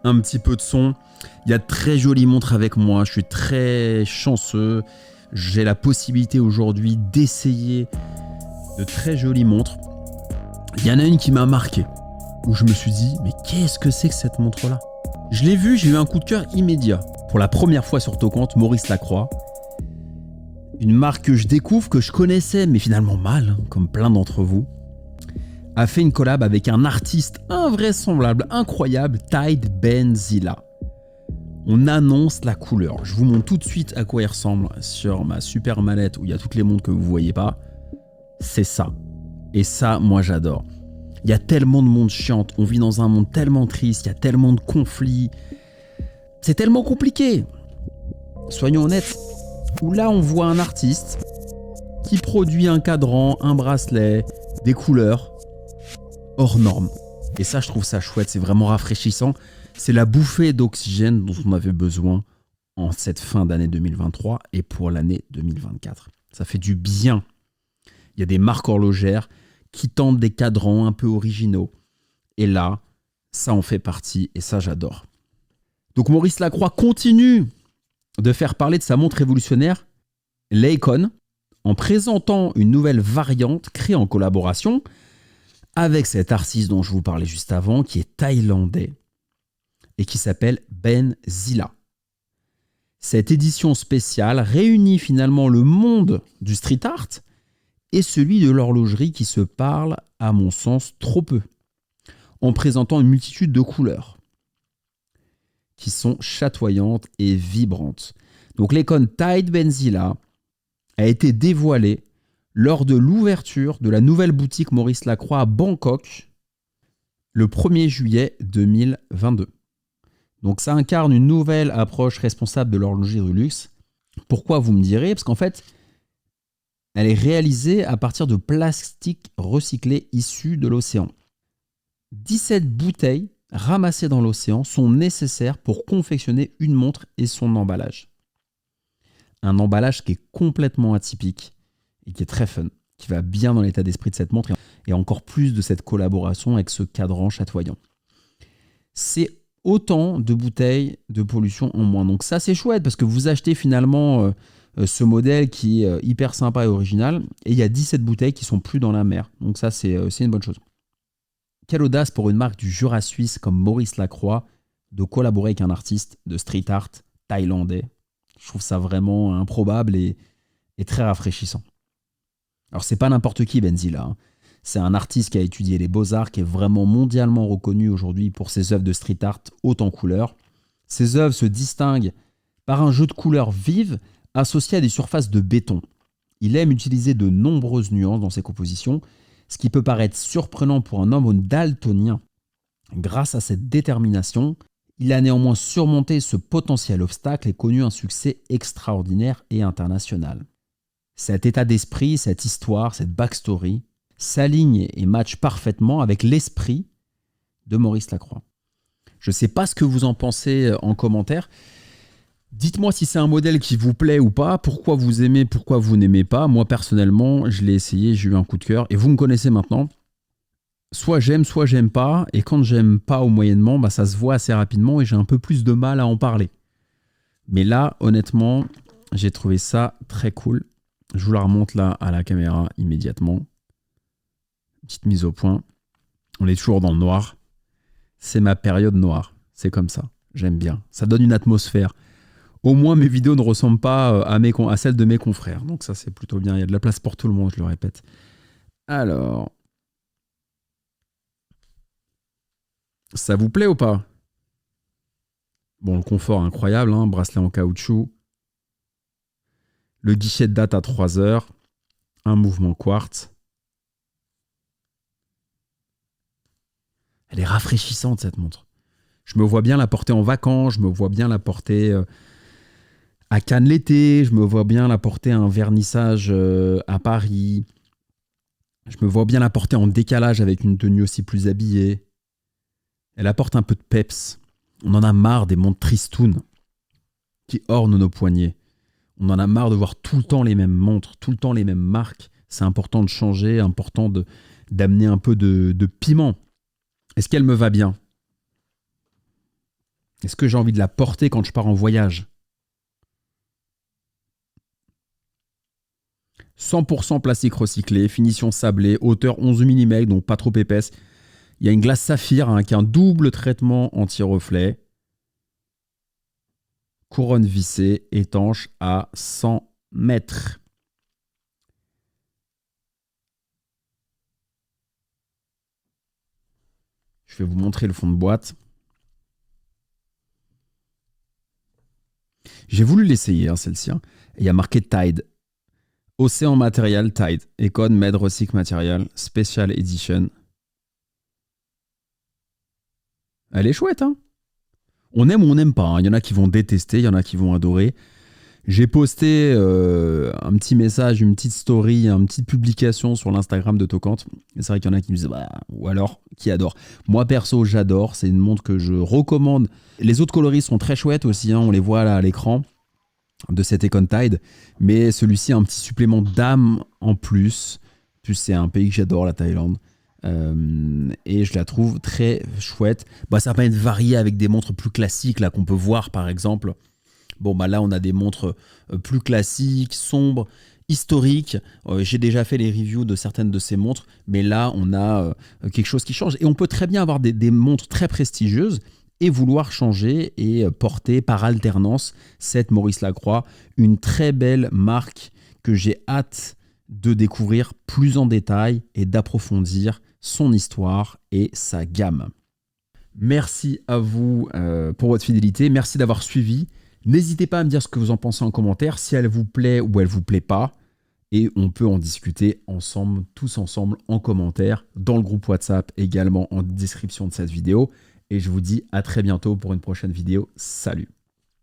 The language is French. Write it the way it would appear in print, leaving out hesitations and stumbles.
un petit peu de son. Il y a de très jolies montres avec moi. Je suis très chanceux. J'ai la possibilité aujourd'hui d'essayer de très jolies montres. Il y en a une qui m'a marqué, où je me suis dit, mais qu'est-ce que c'est que cette montre-là? Je l'ai vue, j'ai eu un coup de cœur immédiat. Pour la première fois sur Tocante, Maurice Lacroix. Une marque que je découvre, que je connaissais, mais finalement mal, comme plein d'entre vous, a fait une collab avec un artiste invraisemblable, incroyable, Tide Benzilla. On annonce la couleur. Je vous montre tout de suite à quoi il ressemble sur ma super mallette où il y a toutes les montres que vous ne voyez pas. C'est ça. Et ça, moi j'adore. Il y a tellement de monde chiante, on vit dans un monde tellement triste, il y a tellement de conflits. C'est tellement compliqué. Soyons honnêtes. Où là on voit un artiste qui produit un cadran, un bracelet, des couleurs hors normes. Et ça, je trouve ça chouette, c'est vraiment rafraîchissant. C'est la bouffée d'oxygène dont on avait besoin en cette fin d'année 2023 et pour l'année 2024. Ça fait du bien. Il y a des marques horlogères qui tentent des cadrans un peu originaux. Et là, ça en fait partie et ça, j'adore. Donc Maurice Lacroix continue de faire parler de sa montre révolutionnaire, l'Acon, en présentant une nouvelle variante créée en collaboration avec cet artiste dont je vous parlais juste avant, qui est thaïlandais et qui s'appelle Benzilla. Cette édition spéciale réunit finalement le monde du street art et celui de l'horlogerie qui se parlent, à mon sens, trop peu, en présentant une multitude de couleurs qui sont chatoyantes et vibrantes. Donc l'Acon Tide Benzilla a été dévoilée lors de l'ouverture de la nouvelle boutique Maurice Lacroix à Bangkok le 1er juillet 2022. Donc ça incarne une nouvelle approche responsable de l'horlogerie de luxe. Pourquoi, vous me direz? Parce qu'en fait, elle est réalisée à partir de plastique recyclé issu de l'océan. 17 bouteilles ramassées dans l'océan sont nécessaires pour confectionner une montre et son emballage. Un emballage qui est complètement atypique et qui est très fun, qui va bien dans l'état d'esprit de cette montre et encore plus de cette collaboration avec ce cadran chatoyant. C'est autant de bouteilles de pollution en moins. Donc ça, c'est chouette parce que vous achetez finalement ce modèle qui est hyper sympa et original et il y a 17 bouteilles qui sont plus dans la mer. Donc ça, c'est une bonne chose. Quelle audace pour une marque du Jura suisse comme Maurice Lacroix de collaborer avec un artiste de street art thaïlandais. Je trouve ça vraiment improbable et très rafraîchissant. Alors, c'est pas n'importe qui, Benzilla. Hein. C'est un artiste qui a étudié les beaux-arts, qui est vraiment mondialement reconnu aujourd'hui pour ses œuvres de street art hautes en couleurs. Ses œuvres se distinguent par un jeu de couleurs vives associé à des surfaces de béton. Il aime utiliser de nombreuses nuances dans ses compositions, ce qui peut paraître surprenant pour un homme daltonien. Grâce à cette détermination, il a néanmoins surmonté ce potentiel obstacle et connu un succès extraordinaire et international. Cet état d'esprit, cette histoire, cette backstory s'aligne et match parfaitement avec l'esprit de Maurice Lacroix. Je ne sais pas ce que vous en pensez en commentaire. Dites-moi si c'est un modèle qui vous plaît ou pas, pourquoi vous aimez, pourquoi vous n'aimez pas. Moi, personnellement, je l'ai essayé, j'ai eu un coup de cœur. Et vous me connaissez maintenant. Soit j'aime pas. Et quand j'aime pas ou moyennement, bah, ça se voit assez rapidement et j'ai un peu plus de mal à en parler. Mais là, honnêtement, j'ai trouvé ça très cool. Je vous la remonte là à la caméra immédiatement. Petite mise au point. On est toujours dans le noir. C'est ma période noire. C'est comme ça. J'aime bien. Ça donne une atmosphère. Au moins, mes vidéos ne ressemblent pas à celles de mes confrères. Donc ça, c'est plutôt bien. Il y a de la place pour tout le monde, je le répète. Alors, ça vous plaît ou pas? Bon, le confort incroyable, hein, bracelet en caoutchouc. Le guichet de date à 3 heures. Un mouvement quartz. Elle est rafraîchissante, cette montre. Je me vois bien la porter en vacances, je me vois bien la porter à Cannes l'été, je me vois bien la porter à un vernissage à Paris. Je me vois bien la porter en décalage avec une tenue aussi plus habillée. Elle apporte un peu de peps. On en a marre des montres tristounes qui ornent nos poignets. On en a marre de voir tout le temps les mêmes montres, tout le temps les mêmes marques. C'est important de changer, important d'amener un peu de piment. Est-ce qu'elle me va bien? Est-ce que j'ai envie de la porter quand je pars en voyage? 100% plastique recyclé, finition sablée, hauteur 11 mm, donc pas trop épaisse. Il y a une glace saphir avec un double traitement anti-reflet. Couronne vissée, étanche à 100 mètres. Je vais vous montrer le fond de boîte. J'ai voulu l'essayer, hein, celle-ci. Hein. Il y a marqué Tide. Océan Material Tide. Econ Med Recycle Material. Special Edition. Elle est chouette, hein. On aime ou on n'aime pas. Hein. Il y en a qui vont détester, il y en a qui vont adorer. J'ai posté un petit message, une petite story, une petite publication sur l'Instagram de Tocante. C'est vrai qu'il y en a qui me disent bah, ou alors qui adorent. Moi perso, j'adore. C'est une montre que je recommande. Les autres coloris sont très chouettes aussi. Hein. On les voit là à l'écran de cette Econ Tide. Mais celui-ci a un petit supplément d'âme en plus. Plus c'est un pays que j'adore, la Thaïlande. Et je la trouve très chouette. Bah, ça permet de varier avec des montres plus classiques là qu'on peut voir par exemple. Bon, bah là, on a des montres plus classiques, sombres, historiques. J'ai déjà fait les reviews de certaines de ces montres, mais là, on a quelque chose qui change. Et on peut très bien avoir des montres très prestigieuses et vouloir changer et porter par alternance cette Maurice Lacroix, une très belle marque que j'ai hâte de découvrir plus en détail et d'approfondir son histoire et sa gamme. Merci à vous pour votre fidélité. Merci d'avoir suivi. N'hésitez pas à me dire ce que vous en pensez en commentaire, si elle vous plaît ou elle vous plaît pas. Et on peut en discuter ensemble, tous ensemble, en commentaire, dans le groupe WhatsApp, également en description de cette vidéo. Et je vous dis à très bientôt pour une prochaine vidéo. Salut!